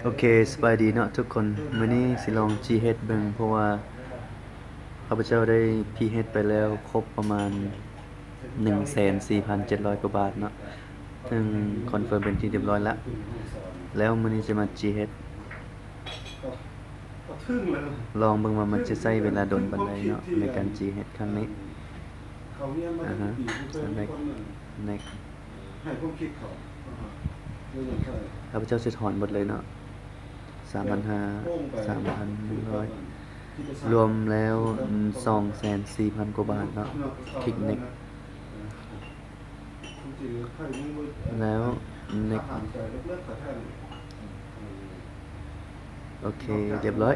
โอเคสบายดีเนาะทุกคนมื้อนี้สิลอง GH เบิ่งเพราะว่าข้าพเจ้าได้ PH ไปแล้วครบประมาณ 14,700 กว่าบาทเนาะซึ่งคอนเฟิร์มเป็นที่เรียบร้อยแล้วมื้อนี้จะมา GH ลองเบิ่งว่ามันจะใช้เวลาโดนปานใดเนาะในการ GH ครั้งนี้ฮะ next ให้ความคิดเขาข้าพเจ้าสิถอนหมดเลยเนาะ 3,500 3,100 รวมแล้ว 2,400,000 กว่าบาทเนาะคลิก next แล้ว next โอเคเรียบร้อย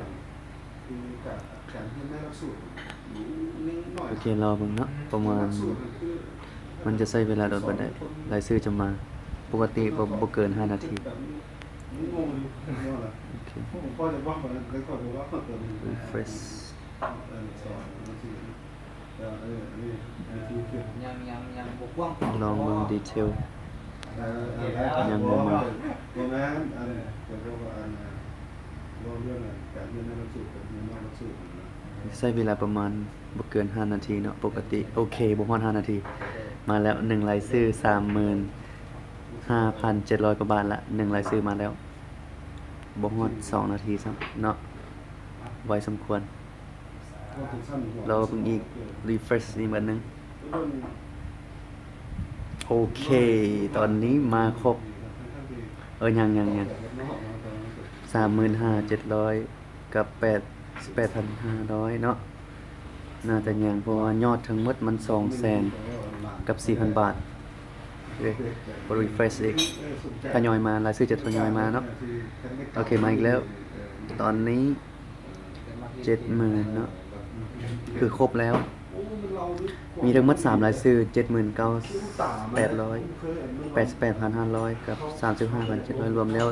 โอเครอเบิ่งเนาะประมาณมันจะใช้เวลาโดนปานใดรายชื่อจะมาปกติบ่เกิน5นาทีโอเค refresh ยังบกว่าง ลองเบิ่งดีเทลยังบ่มาใช้เวลาประมาณบ่เกิน5นาทีเนาะปกติโอเคบ่ฮอด5นาทีมาแล้ว1รายชื่อ 35,700 กว่าบาทละ1รายชื่อมาแล้วบ่ฮอด2นาทีซ้ำเนาะไวสมควรรอเพิ่งอีก refresh อีกบัดนึงโอเคตอนนี้มาครบยัง35,700 กับ8,500 เนาะน่าจะยังเพราะว่ายอดทั้งหมดมัน 200,000 กับ 4,000 บาทโอเคrefresh อีกทยอยมารายชื่อจะทยอยมาเนาะโอเคมาอีกแล้วตอนนี้ 70,000 เนาะคือครบแล้วมีทั้งหมด3รายชื่อ 79,800 88,500 กับ 35,700 รวมแล้ว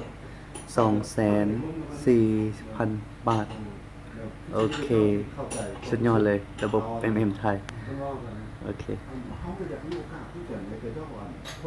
240,000 บาทโอเคสุดยอดเลยระบบ MM ไทยโอเค